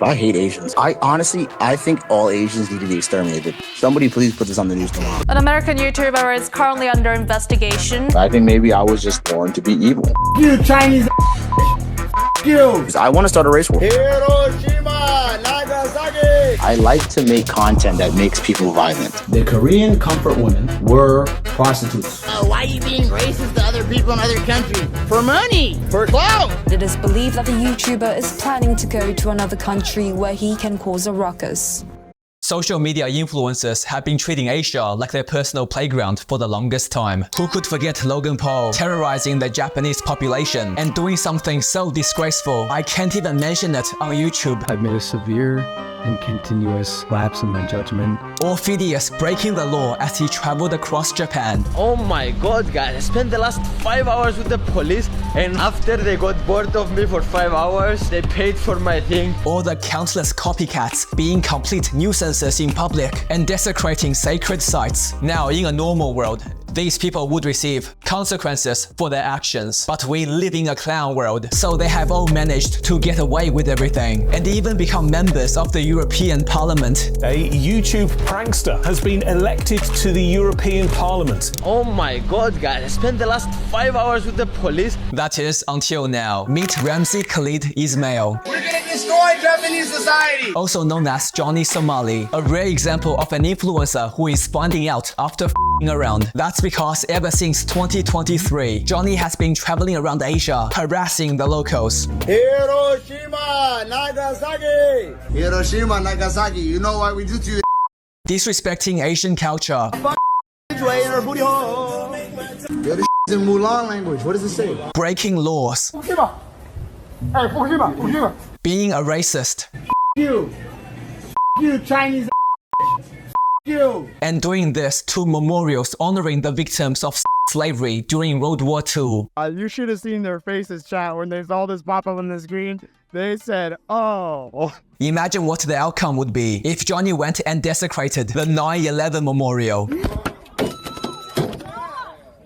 I hate Asians. I think all Asians need to be exterminated. Somebody please put this on the news tomorrow. An American YouTuber is currently under investigation. I think maybe I was just born to be evil. You Chinese you. I want to start a race war. Hiroshima, Nagasaki. I like to make content that makes people violent. The Korean comfort women were prostitutes. Why are you being racist to other people in other countries? For money, for clout. It is believed that the YouTuber is planning to go to another country where he can cause a ruckus. Social media influencers have been treating Asia like their personal playground for the longest time. Who could forget Logan Paul terrorizing the Japanese population and doing something so disgraceful I can't even mention it on YouTube? I've made a severe and continuous lapse in my judgment. Or Phidias breaking the law as he traveled across Japan. Oh my god, guys, I spent the last 5 hours with the police, and after they got bored of me for 5 hours, they paid for my thing. Or the countless copycats being complete nuisances in public and desecrating sacred sites. Now, in a normal world, these people would receive consequences for their actions. But we live in a clown world, so they have all managed to get away with everything and even become members of the European Parliament. A YouTube prankster has been elected to the European Parliament. Oh my god, guys, I spent the last 5 hours with the police. That is until now. Meet Ramzi Khalid Ismail. We're gonna destroy Japanese society. Also known as Johnny Somali, a rare example of an influencer who is finding out after f***ing around. That's because ever since 2023, Johnny has been traveling around Asia, harassing the locals. Hiroshima, Nagasaki. Hiroshima, Nagasaki. You know what we do to you? Disrespecting Asian culture. Yo, this in Mulan language. What does it say? Breaking laws. Fukushima. Hey, Fukushima, Fukushima. Being a racist. You. You Chinese. You. And doing this to memorials honoring the victims of slavery during World War II. You should have seen their faces, chat, when they saw this pop up on the screen. They said, oh. Imagine what the outcome would be if Johnny went and desecrated the 9/11 memorial.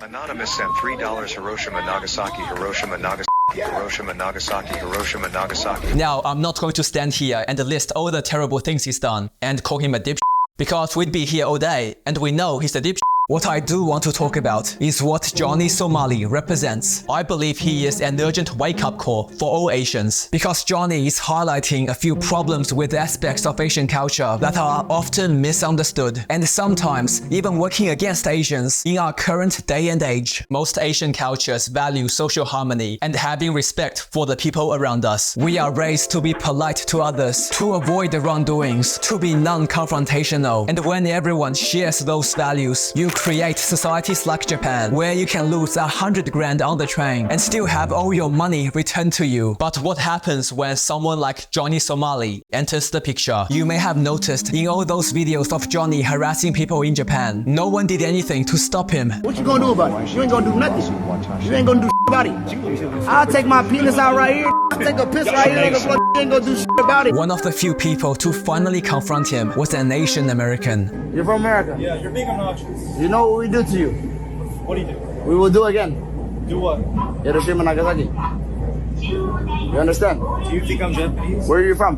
Anonymous sent $3 Hiroshima, Nagasaki, Hiroshima, Nagasaki, Hiroshima, Nagasaki, Hiroshima, Nagasaki. Now, I'm not going to stand here and list all the terrible things he's done and call him a dipshit, because we'd be here all day and we know he's a dipshit. What I do want to talk about is what Johnny Somali represents. I believe he is an urgent wake-up call for all Asians, because Johnny is highlighting a few problems with aspects of Asian culture that are often misunderstood and sometimes even working against Asians in our current day and age. Most Asian cultures value social harmony and having respect for the people around us. We are raised to be polite to others, to avoid wrongdoings, to be non-confrontational, and when everyone shares those values, you create societies like Japan, where you can lose 100 grand on the train and still have all your money returned to you. But what happens when someone like Johnny Somali enters the picture? You may have noticed in all those videos of Johnny harassing people in Japan, no one did anything to stop him. What you gonna do about it? You ain't gonna do nothing. You ain't gonna do about it. I'll take my penis out right here. I'll take a piss right here. You ain't gonna do about it. One of the few people to finally confront him was an Asian American. You're from America. Yeah, you're being obnoxious. You know what we do to you? What do you do? We will do again. Do what? Hiroshima, Nagasaki. You understand? Do you think I'm Japanese? Where are you from?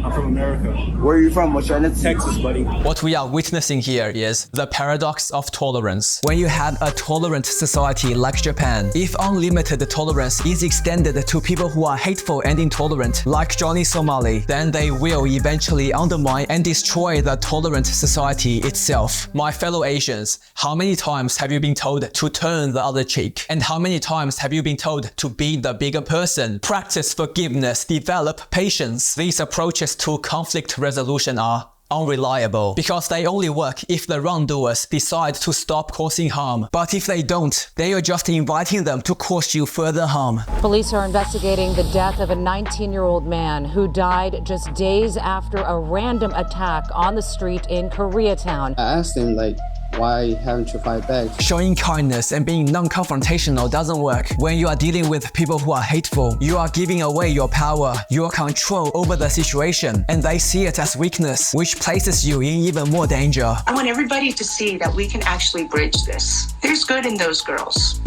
I'm from America. Where are you from? What's your ethnicity? Texas, buddy. What we are witnessing here is the paradox of tolerance. When you have a tolerant society like Japan, if unlimited tolerance is extended to people who are hateful and intolerant, like Johnny Somali, then they will eventually undermine and destroy the tolerant society itself. My fellow Asians, how many times have you been told to turn the other cheek? And how many times have you been told to be the bigger person? Practice forgiveness, develop patience. These approaches to conflict resolution are unreliable, because they only work if the wrongdoers decide to stop causing harm. But if they don't, they are just inviting them to cause you further harm. Police are investigating the death of a 19-year-old man who died just days after a random attack on the street in Koreatown. I asked him, like, why haven't you fight back? Showing kindness and being non-confrontational doesn't work. When you are dealing with people who are hateful, you are giving away your power, your control over the situation, and they see it as weakness, which places you in even more danger. I want everybody to see that we can actually bridge this. There's good in those girls.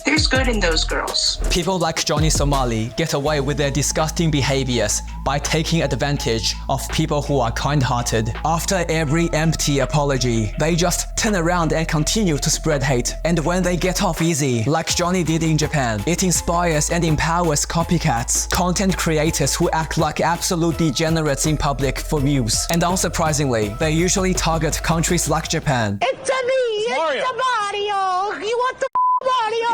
There's There's good in those girls. People like Johnny Somali get away with their disgusting behaviors by taking advantage of people who are kind-hearted. After every empty apology, they just turn around and continue to spread hate. And when they get off easy, like Johnny did in Japan, it inspires and empowers copycats, content creators who act like absolute degenerates in public for views. And unsurprisingly, they usually target countries like Japan. It's a me, Mario. it's a Mario. You want the Mario?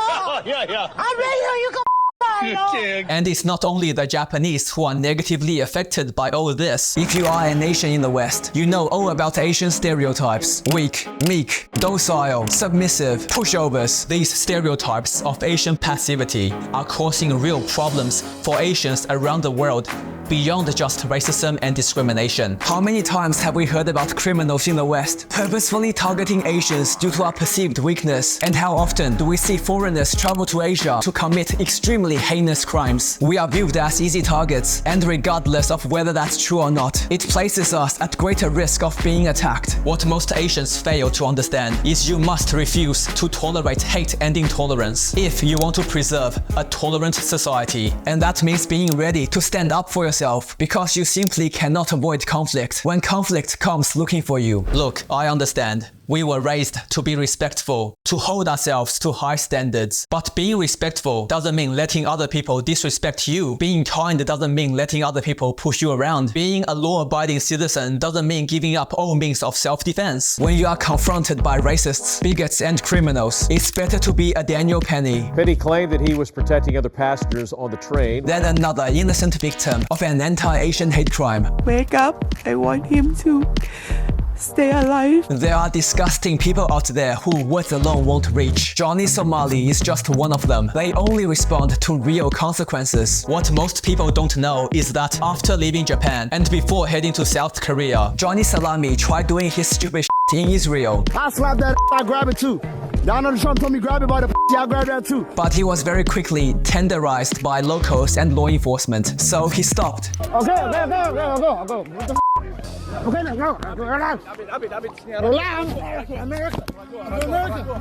Yeah. I'm ready, you can Mario. And it's not only the Japanese who are negatively affected by all this. If you are an Asian in the West, you know all about Asian stereotypes. Weak, meek, docile, submissive, pushovers. These stereotypes of Asian passivity are causing real problems for Asians around the world, beyond just racism and discrimination. How many times have we heard about criminals in the West purposefully targeting Asians due to our perceived weakness? And how often do we see foreigners travel to Asia to commit extremely heinous crimes? We are viewed as easy targets, and regardless of whether that's true or not, it places us at greater risk of being attacked. What most Asians fail to understand is you must refuse to tolerate hate and intolerance if you want to preserve a tolerant society. And that means being ready to stand up for yourself, because you simply cannot avoid conflict when conflict comes looking for you. Look, I understand. We were raised to be respectful, to hold ourselves to high standards. But being respectful doesn't mean letting other people disrespect you. Being kind doesn't mean letting other people push you around. Being a law-abiding citizen doesn't mean giving up all means of self-defense. When you are confronted by racists, bigots, and criminals, it's better to be a Daniel Penny. Penny claimed that he was protecting other passengers on the train Than another innocent victim of an anti-Asian hate crime. Wake up, I want him to stay alive. There are disgusting people out there who words alone won't reach. Johnny Somali is just one of them. They only respond to real consequences. What most people don't know is that after leaving Japan and before heading to South Korea, Johnny Somali tried doing his stupid shit in Israel. I slap that, I grab it too. Donald Trump told me grab it by the I grab that too. But he was very quickly tenderized by locals and law enforcement, so he stopped. Okay, I'll go. What the okay, let's go.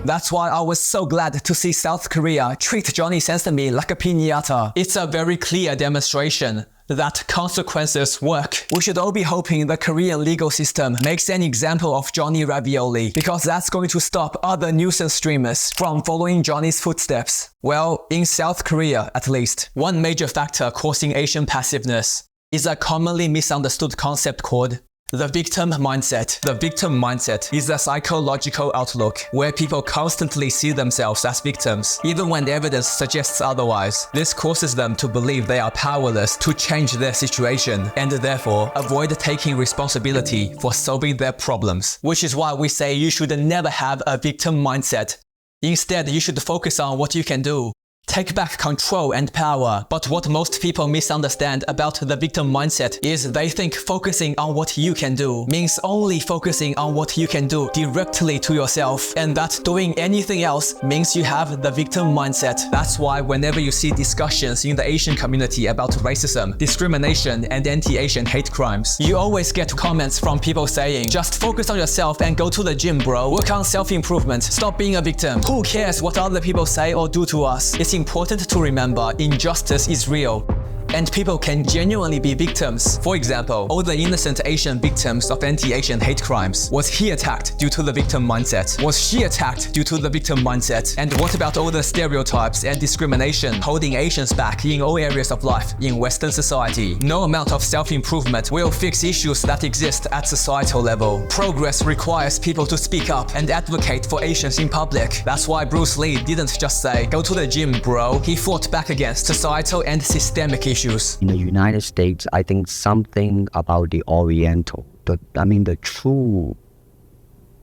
That's why I was so glad to see South Korea treat Johnny Somali like a piñata. It's a very clear demonstration that consequences work. We should all be hoping the Korean legal system makes an example of Johnny Ravioli, because that's going to stop other nuisance streamers from following Johnny's footsteps. Well, in South Korea at least, one major factor causing Asian passiveness is a commonly misunderstood concept called the victim mindset. The victim mindset is a psychological outlook where people constantly see themselves as victims, even when evidence suggests otherwise. This causes them to believe they are powerless to change their situation and therefore avoid taking responsibility for solving their problems. Which is why we say you should never have a victim mindset. Instead, you should focus on what you can do. Take back control and power. But what most people misunderstand about the victim mindset is they think focusing on what you can do means only focusing on what you can do directly to yourself, and that doing anything else means you have the victim mindset. That's why whenever you see discussions in the Asian community about racism, discrimination, and anti-Asian hate crimes, you always get comments from people saying, just focus on yourself and go to the gym, bro. Work on self-improvement. Stop being a victim. Who cares what other people say or do to us? It's important to remember injustice is real, and people can genuinely be victims. For example, all the innocent Asian victims of anti-Asian hate crimes. Was he attacked due to the victim mindset? Was she attacked due to the victim mindset? And what about all the stereotypes and discrimination holding Asians back in all areas of life in Western society? No amount of self-improvement will fix issues that exist at societal level. Progress requires people to speak up and advocate for Asians in public. That's why Bruce Lee didn't just say, go to the gym, bro. He fought back against societal and systemic issues. In the United States, I think something about the Oriental, the true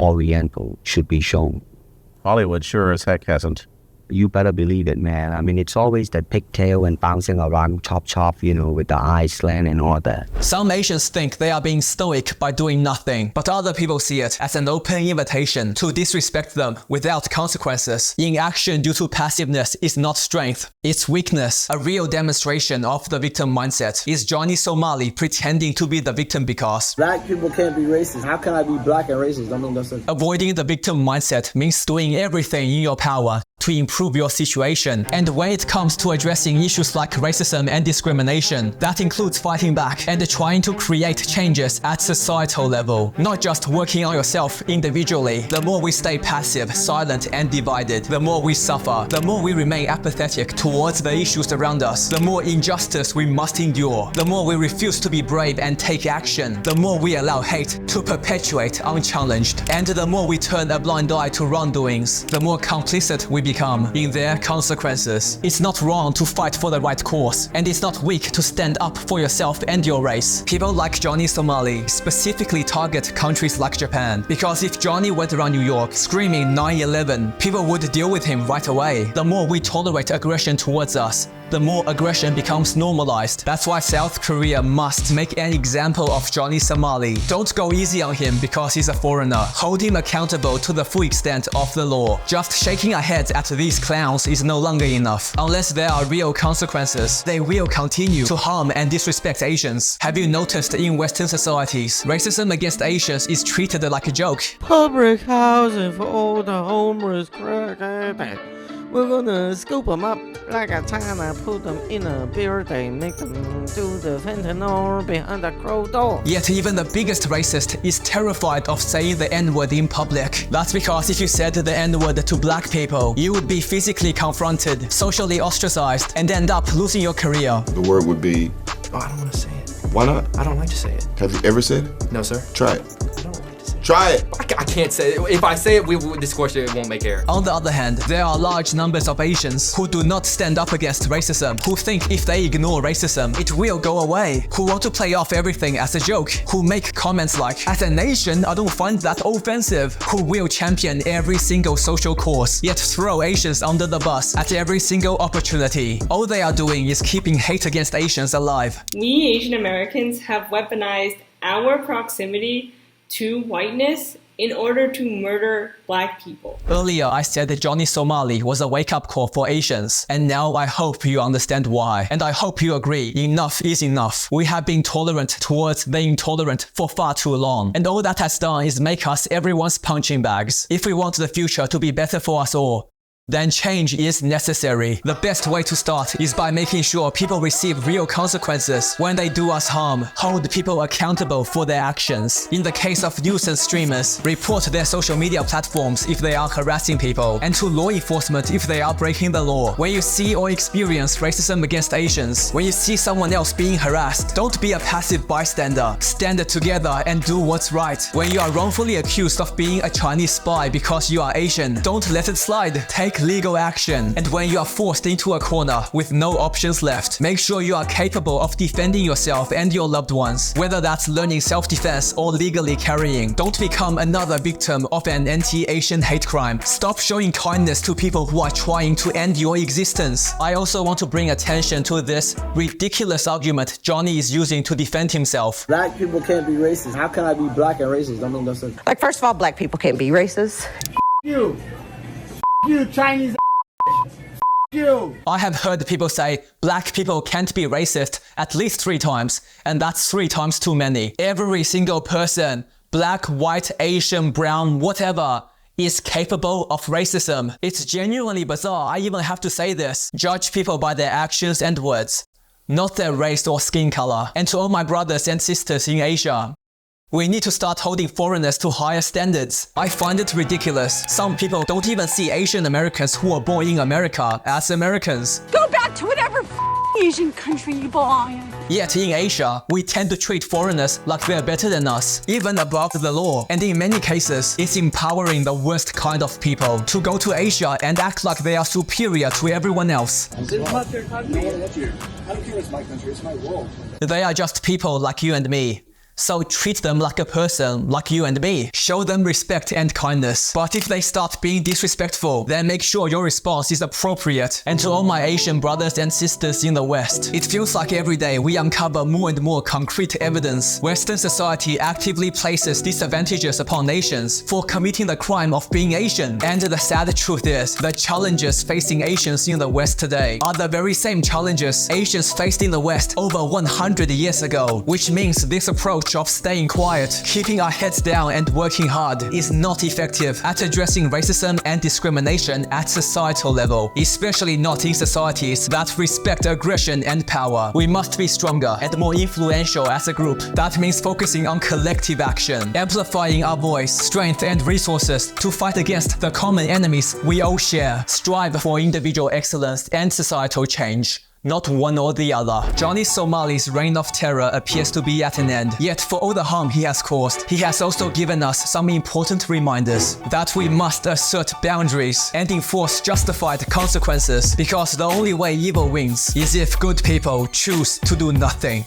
Oriental should be shown. Hollywood sure as heck hasn't. You better believe it, man. I mean, it's always that pigtail and bouncing around chop, with the eyes slant and all that. Some Asians think they are being stoic by doing nothing, but other people see it as an open invitation to disrespect them without consequences. Inaction due to passiveness is not strength, it's weakness. A real demonstration of the victim mindset is Johnny Somali pretending to be the victim because black people can't be racist. How can I be black and racist? I mean, that's avoiding the victim mindset means doing everything in your power to improve your situation. And when it comes to addressing issues like racism and discrimination, that includes fighting back and trying to create changes at societal level, not just working on yourself individually. The more we stay passive, silent, and divided, the more we suffer, the more we remain apathetic towards the issues around us, the more injustice we must endure, the more we refuse to be brave and take action, the more we allow hate to perpetuate unchallenged, and the more we turn a blind eye to wrongdoings, the more complicit we become in their consequences. It's not wrong to fight for the right cause, and it's not weak to stand up for yourself and your race. People like Johnny Somali specifically target countries like Japan, because if Johnny went around New York screaming 9/11, people would deal with him right away. The more we tolerate aggression towards us, the more aggression becomes normalized. That's why South Korea must make an example of Johnny Somali. Don't go easy on him because he's a foreigner. Hold him accountable to the full extent of the law. Just shaking our heads at these clowns is no longer enough. Unless there are real consequences, they will continue to harm and disrespect Asians. Have you noticed in Western societies, racism against Asians is treated like a joke? Public housing for all the homeless. We're gonna scoop them up like a China, put them in a building, make them do the fentanyl behind the crow door. Yet even the biggest racist is terrified of saying the N-word in public. That's because if you said the N-word to black people, you would be physically confronted, socially ostracized, and end up losing your career. The word would be... Oh, I don't want to say it. Why not? I don't like to say it. Have you ever said it? No, sir. Try it. I don't like to say it. Try it! I can't say it. If I say it, this question it won't make air. On the other hand, there are large numbers of Asians who do not stand up against racism, who think if they ignore racism, it will go away, who want to play off everything as a joke, who make comments like, as a nation, I don't find that offensive, who will champion every single social cause, yet throw Asians under the bus at every single opportunity. All they are doing is keeping hate against Asians alive. We Asian Americans have weaponized our proximity to whiteness in order to murder black people. Earlier, I said that Johnny Somali was a wake-up call for Asians, and now I hope you understand why. And I hope you agree, enough is enough. We have been tolerant towards the intolerant for far too long, and all that has done is make us everyone's punching bags. If we want the future to be better for us all, then change is necessary. The best way to start is by making sure people receive real consequences when they do us harm. Hold people accountable for their actions. In the case of nuisance streamers, report their social media platforms if they are harassing people, and to law enforcement if they are breaking the law. When you see or experience racism against Asians, when you see someone else being harassed, don't be a passive bystander. Stand together and do what's right. When you are wrongfully accused of being a Chinese spy because you are Asian, don't let it slide. Take legal action. And when you are forced into a corner with no options left, make sure you are capable of defending yourself and your loved ones, whether that's learning self-defense or legally carrying. Don't become another victim of an anti-Asian hate crime. Stop showing kindness to people who are trying to end your existence. I also want to bring attention to this ridiculous argument Johnny is using to defend himself. Black people can't be racist. How can I be black and racist? I mean, no sense. Like, first of all, black people can't be racist. You Chinese you. I have heard people say black people can't be racist at least 3 times, and that's 3 times too many. Every single person, black, white, Asian, brown, whatever, is capable of racism. It's genuinely bizarre, I even have to say this. Judge people by their actions and words, not their race or skin color. And to all my brothers and sisters in Asia, we need to start holding foreigners to higher standards. I find it ridiculous. Some people don't even see Asian Americans who are born in America as Americans. Go back to whatever Asian country you belong in. Yet in Asia, we tend to treat foreigners like they're better than us, even above the law. And in many cases, it's empowering the worst kind of people to go to Asia and act like they are superior to everyone else. I don't care it's my country, it's my world. They are just people like you and me. So treat them like a person, like you and me. Show them respect and kindness. But if they start being disrespectful, then make sure your response is appropriate. And to all my Asian brothers and sisters in the West, it feels like every day we uncover more and more concrete evidence. Western society actively places disadvantages upon nations for committing the crime of being Asian. And the sad truth is, the challenges facing Asians in the West today are the very same challenges Asians faced in the West over 100 years ago. Which means this approach approach of staying quiet, keeping our heads down and working hard is not effective at addressing racism and discrimination at societal level, especially not in societies that respect aggression and power. We must be stronger and more influential as a group. That means focusing on collective action, amplifying our voice, strength and resources to fight against the common enemies we all share. Strive for individual excellence and societal change, not one or the other. Johnny Somali's reign of terror appears to be at an end, yet for all the harm he has caused, he has also given us some important reminders that we must assert boundaries and enforce justified consequences, because the only way evil wins is if good people choose to do nothing.